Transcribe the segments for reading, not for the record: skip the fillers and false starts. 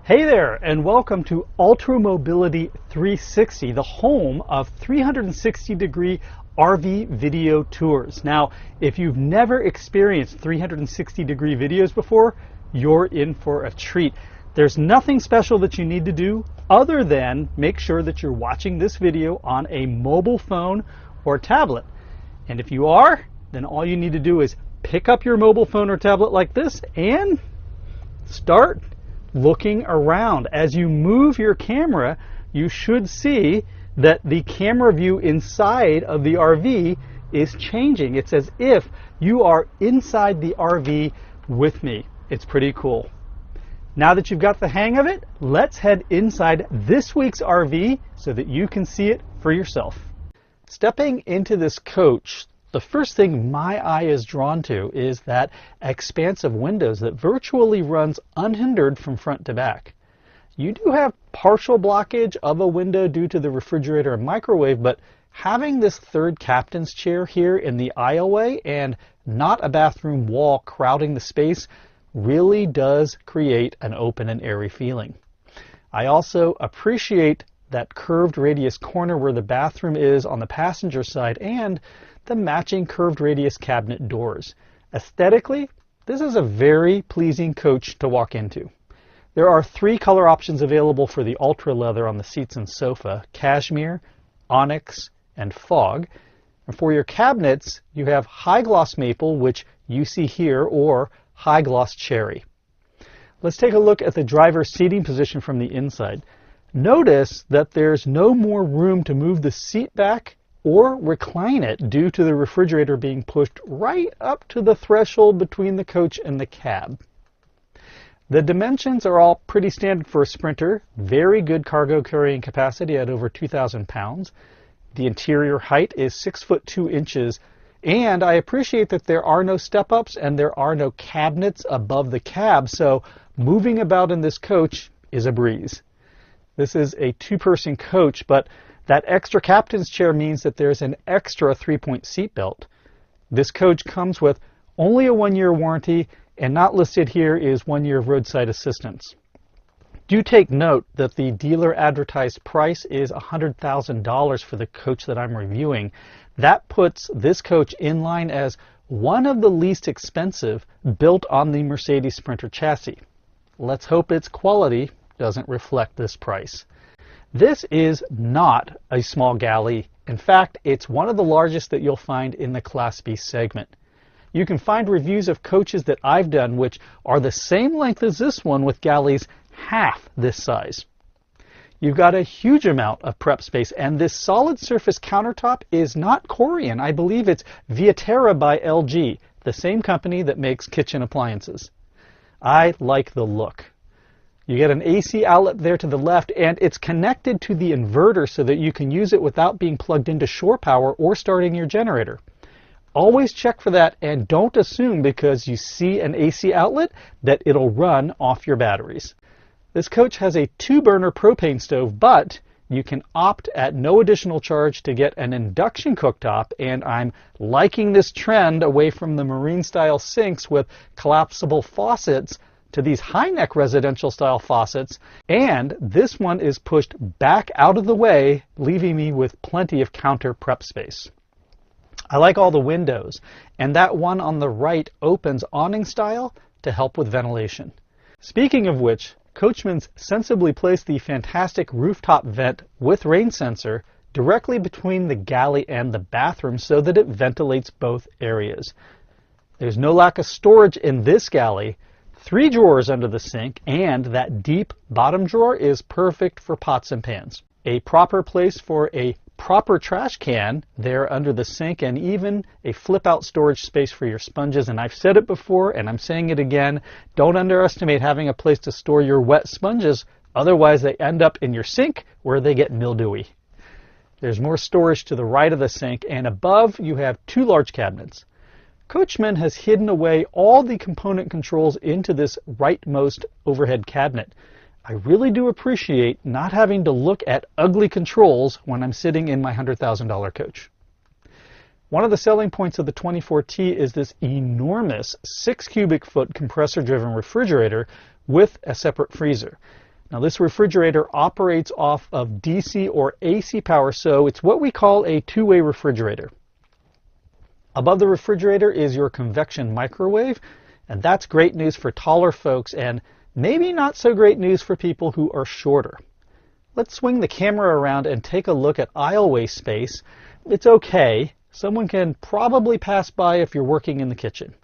Hey there, and welcome to Ultra Mobility 360, the home of 360-degree RV video tours. Now, if you've never experienced 360-degree videos before, you're in for a treat. There's nothing special that you need to do other than make sure that you're watching this video on a mobile phone or tablet. And if you are, then all you need to do is pick up your mobile phone or tablet like this and start looking around. As you move your camera, you should see that the camera view inside of the RV is changing. It's as if you are inside the RV with me. It's pretty cool. Now that you've got the hang of it, let's head inside this week's RV so that you can see it for yourself. Stepping into this coach, the first thing my eye is drawn to is that expanse of windows that virtually runs unhindered from front to back. You do have partial blockage of a window due to the refrigerator and microwave, but having this third captain's chair here in the aisleway and not a bathroom wall crowding the space really does create an open and airy feeling. I also appreciate that curved radius corner where the bathroom is on the passenger side and the matching curved radius cabinet doors. Aesthetically, this is a very pleasing coach to walk into. There are 3 color options available for the ultra leather on the seats and sofa: cashmere, onyx, and fog. And for your cabinets, you have high gloss maple, which you see here, or high gloss cherry. Let's take a look at the driver's seating position from the inside. Notice that there's no more room to move the seat back or recline it due to the refrigerator being pushed right up to the threshold between the coach and the cab. The dimensions are all pretty standard for a Sprinter. Very good cargo carrying capacity at over 2,000 pounds. The interior height is 6 foot 2 inches, and I appreciate that there are no step-ups and there are no cabinets above the cab, so moving about in this coach is a breeze. This is a 2-person coach, but that extra captain's chair means that there's an extra 3-point seat belt. This coach comes with only a 1-year warranty, and not listed here is 1 year of roadside assistance. Do take note that the dealer advertised price is $100,000 for the coach that I'm reviewing. That puts this coach in line as one of the least expensive built on the Mercedes Sprinter chassis. Let's hope its quality doesn't reflect this price. This is not a small galley. In fact, it's one of the largest that you'll find in the Class B segment. You can find reviews of coaches that I've done which are the same length as this one with galleys half this size. You've got a huge amount of prep space, and this solid surface countertop is not Corian. I believe it's Viaterra by LG, the same company that makes kitchen appliances. I like the look. You get an AC outlet there to the left, and it's connected to the inverter so that you can use it without being plugged into shore power or starting your generator. Always check for that, and don't assume because you see an AC outlet that it'll run off your batteries. This coach has a 2-burner propane stove, but you can opt at no additional charge to get an induction cooktop, and I'm liking this trend away from the marine-style sinks with collapsible faucets to these high-neck residential style faucets, and this one is pushed back out of the way, leaving me with plenty of counter prep space. I like all the windows, and that one on the right opens awning style to help with ventilation. Speaking of which, Coachmen's sensibly placed the fantastic rooftop vent with rain sensor directly between the galley and the bathroom so that it ventilates both areas. There's no lack of storage in this galley. 3 drawers under the sink, and that deep bottom drawer is perfect for pots and pans. A proper place for a proper trash can there under the sink, and even a flip-out storage space for your sponges. And I've said it before, and I'm saying it again, don't underestimate having a place to store your wet sponges, otherwise they end up in your sink where they get mildewy. There's more storage to the right of the sink, and above you have 2 large cabinets. Coachmen has hidden away all the component controls into this rightmost overhead cabinet. I really do appreciate not having to look at ugly controls when I'm sitting in my $100,000 coach. One of the selling points of the 24T is this enormous 6 cubic foot compressor driven refrigerator with a separate freezer. Now this refrigerator operates off of DC or AC power, so it's what we call a two-way refrigerator. Above the refrigerator is your convection microwave, and that's great news for taller folks and maybe not so great news for people who are shorter. Let's swing the camera around and take a look at aisleway space. It's okay. Someone can probably pass by if you're working in the kitchen.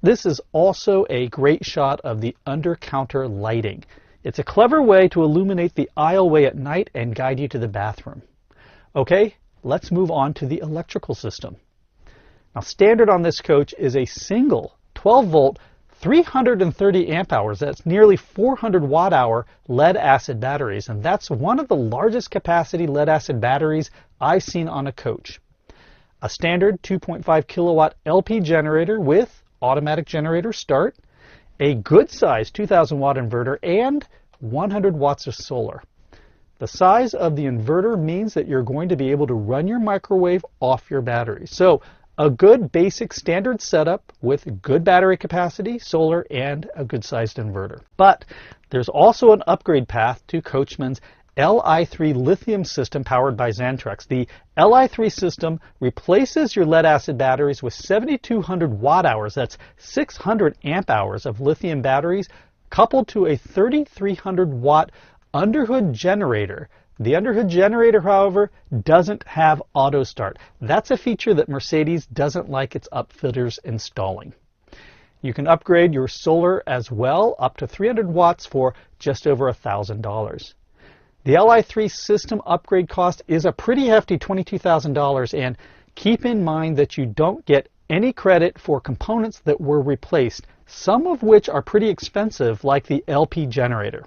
This is also a great shot of the under-counter lighting. It's a clever way to illuminate the aisleway at night and guide you to the bathroom. Okay, let's move on to the electrical system. Now, standard on this coach is a single 12-volt, 330 amp hours, that's nearly 400 watt-hour lead-acid batteries, and that's one of the largest capacity lead-acid batteries I've seen on a coach. A standard 2.5 kilowatt LP generator with automatic generator start, a good-sized 2,000 watt inverter, and 100 watts of solar. The size of the inverter means that you're going to be able to run your microwave off your battery. So a good basic standard setup with good battery capacity, solar, and a good-sized inverter. But there's also an upgrade path to Coachmen's Li3 lithium system powered by Xantrex. The Li3 system replaces your lead-acid batteries with 7,200 watt-hours, that's 600 amp-hours of lithium batteries, coupled to a 3,300 watt underhood generator. The underhood generator, however, doesn't have auto start. That's a feature that Mercedes doesn't like its upfitters installing. You can upgrade your solar as well, up to 300 watts for just over $1,000. The Li3 system upgrade cost is a pretty hefty $22,000, and keep in mind that you don't get any credit for components that were replaced, some of which are pretty expensive, like the LP generator.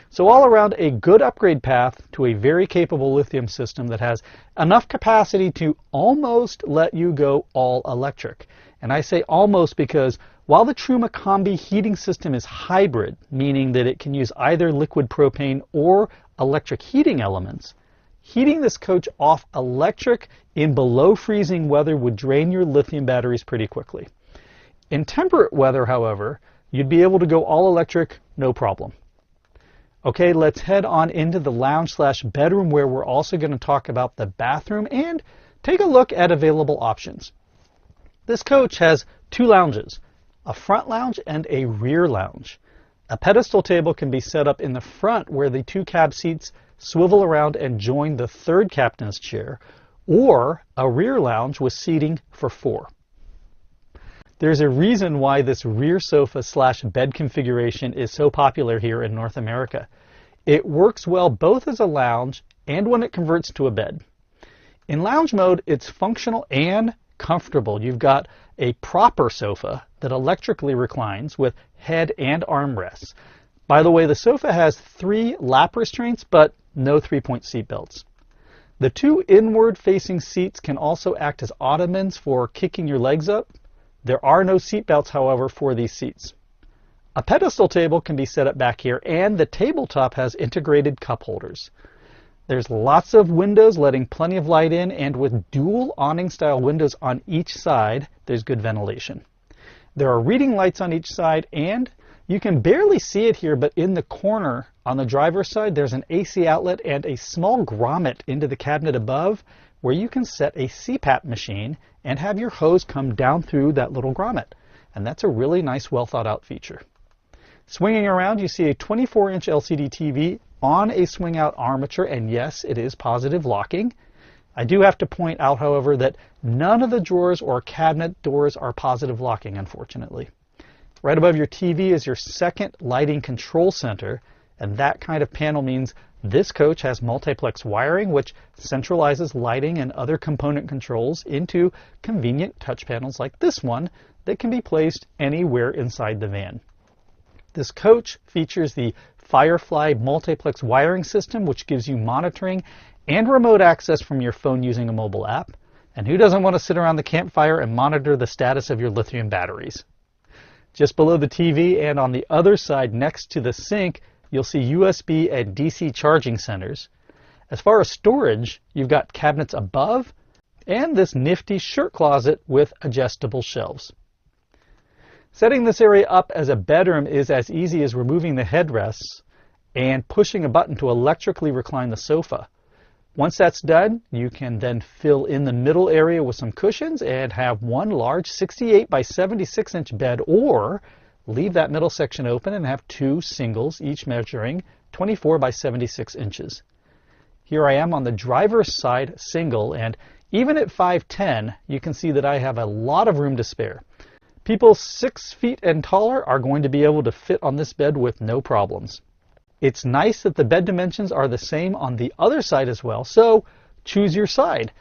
So all around, a good upgrade path to a very capable lithium system that has enough capacity to almost let you go all electric. And I say almost because while the Truma Combi heating system is hybrid, meaning that it can use either liquid propane or electric heating elements, heating this coach off electric in below freezing weather would drain your lithium batteries pretty quickly. In temperate weather, however, you'd be able to go all electric, no problem. Okay, let's head on into the lounge/bedroom, where we're also going to talk about the bathroom and take a look at available options. This coach has two lounges, a front lounge and a rear lounge. A pedestal table can be set up in the front where the two cab seats swivel around and join the third captain's chair, or a rear lounge with seating for four. There's a reason why this rear sofa/bed configuration is so popular here in North America. It works well both as a lounge and when it converts to a bed. In lounge mode, it's functional and comfortable. You've got a proper sofa that electrically reclines with head and armrests. By the way, the sofa has 3 lap restraints, but no 3-point seat belts. The 2 inward-facing seats can also act as ottomans for kicking your legs up. There are no seat belts, however, for these seats. A pedestal table can be set up back here, and the tabletop has integrated cup holders. There's lots of windows letting plenty of light in, and with dual awning-style windows on each side, there's good ventilation. There are reading lights on each side, and you can barely see it here, but in the corner on the driver's side, there's an AC outlet and a small grommet into the cabinet above where you can set a CPAP machine and have your hose come down through that little grommet. And that's a really nice, well-thought-out feature. Swinging around, you see a 24-inch LCD TV on a swing-out armature, and yes, it is positive locking. I do have to point out, however, that none of the drawers or cabinet doors are positive locking, unfortunately. Right above your TV is your second lighting control center, and that kind of panel means this coach has multiplex wiring, which centralizes lighting and other component controls into convenient touch panels like this one that can be placed anywhere inside the van. This coach features the Firefly multiplex wiring system, which gives you monitoring and remote access from your phone using a mobile app. And who doesn't want to sit around the campfire and monitor the status of your lithium batteries? Just below the TV and on the other side next to the sink, you'll see USB and DC charging centers. As far as storage, you've got cabinets above and this nifty shirt closet with adjustable shelves. Setting this area up as a bedroom is as easy as removing the headrests and pushing a button to electrically recline the sofa. Once that's done, you can then fill in the middle area with some cushions and have one large 68 by 76 inch bed, or leave that middle section open and have two singles, each measuring 24 by 76 inches. Here I am on the driver's side single, and even at 5'10", you can see that I have a lot of room to spare. People 6 feet and taller are going to be able to fit on this bed with no problems. It's nice that the bed dimensions are the same on the other side as well, so choose your side.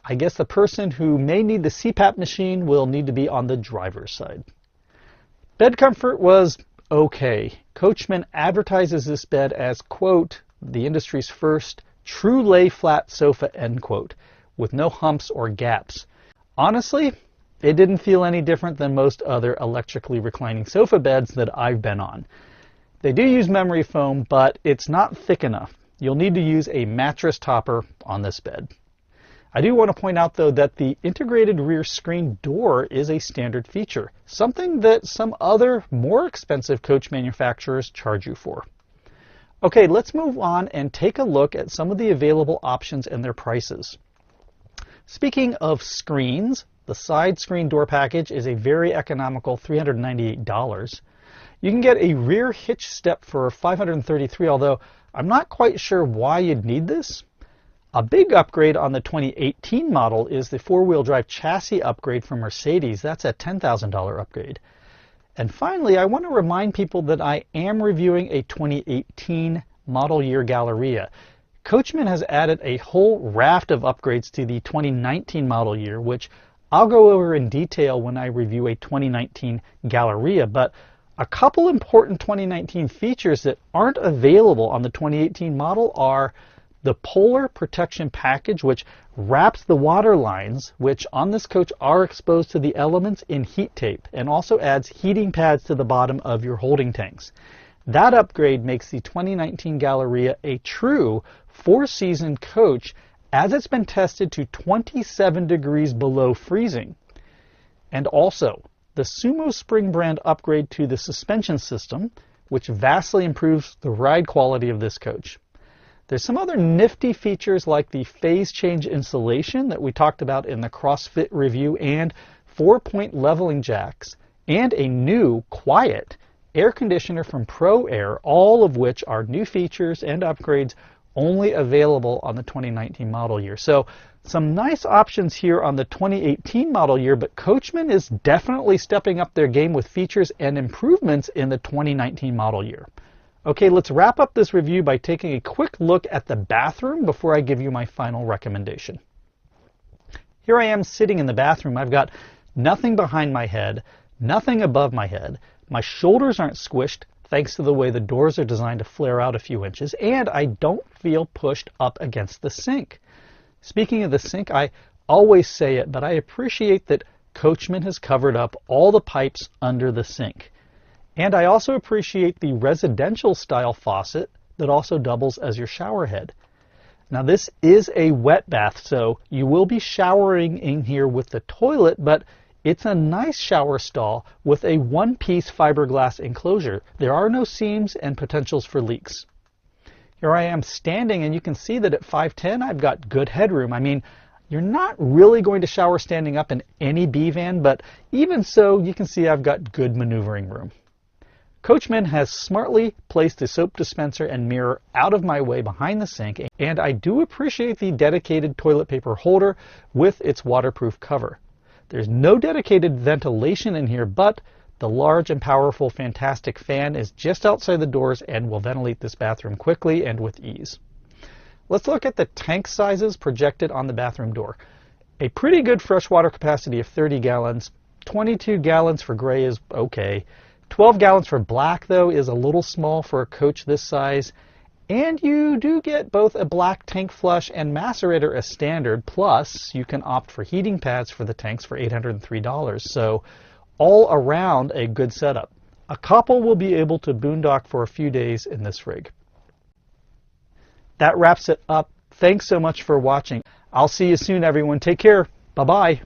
I guess the person who may need the CPAP machine will need to be on the driver's side. Bed comfort was okay. Coachmen advertises this bed as, quote, the industry's first true lay flat sofa, end quote, with no humps or gaps. Honestly, it didn't feel any different than most other electrically reclining sofa beds that I've been on. They do use memory foam, but it's not thick enough. You'll need to use a mattress topper on this bed. I do want to point out, though, that the integrated rear screen door is a standard feature, something that some other more expensive coach manufacturers charge you for. Okay, let's move on and take a look at some of the available options and their prices. Speaking of screens, the side screen door package is a very economical $398. You can get a rear hitch step for $533, although I'm not quite sure why you'd need this. A big upgrade on the 2018 model is the four-wheel drive chassis upgrade from Mercedes. That's a $10,000 upgrade. And finally, I want to remind people that I am reviewing a 2018 model year Galleria. Coachmen has added a whole raft of upgrades to the 2019 model year, which I'll go over in detail when I review a 2019 Galleria, but a couple important 2019 features that aren't available on the 2018 model are the Polar Protection Package, which wraps the water lines, which on this coach are exposed to the elements, in heat tape, and also adds heating pads to the bottom of your holding tanks. That upgrade makes the 2019 Galleria a true four-season coach, as it's been tested to 27 degrees below freezing. And also, the Sumo Spring brand upgrade to the suspension system, which vastly improves the ride quality of this coach. There's some other nifty features like the phase change insulation that we talked about in the CrossFit review, and 4-point leveling jacks, and a new quiet air conditioner from Pro Air, all of which are new features and upgrades only available on the 2019 model year. So some nice options here on the 2018 model year, but Coachmen is definitely stepping up their game with features and improvements in the 2019 model year. Okay, let's wrap up this review by taking a quick look at the bathroom before I give you my final recommendation. Here I am sitting in the bathroom. I've got nothing behind my head, nothing above my head. My shoulders aren't squished thanks to the way the doors are designed to flare out a few inches, and I don't feel pushed up against the sink. Speaking of the sink, I always say it, but I appreciate that Coachmen has covered up all the pipes under the sink. And I also appreciate the residential style faucet that also doubles as your shower head. Now this is a wet bath, so you will be showering in here with the toilet, but it's a nice shower stall with a one-piece fiberglass enclosure. There are no seams and potentials for leaks. Here I am standing, and you can see that at 5'10", I've got good headroom. I mean, you're not really going to shower standing up in any B-van, but even so, you can see I've got good maneuvering room. Coachmen has smartly placed a soap dispenser and mirror out of my way behind the sink, and I do appreciate the dedicated toilet paper holder with its waterproof cover. There's no dedicated ventilation in here, but the large and powerful Fantastic fan is just outside the doors and will ventilate this bathroom quickly and with ease. Let's look at the tank sizes projected on the bathroom door. A pretty good freshwater capacity of 30 gallons. 22 gallons for gray is okay. 12 gallons for black, though, is a little small for a coach this size. And you do get both a black tank flush and macerator as standard, plus you can opt for heating pads for the tanks for $803. So all around a good setup. A couple will be able to boondock for a few days in this rig. That wraps it up. Thanks so much for watching. I'll see you soon, everyone. Take care. Bye-bye.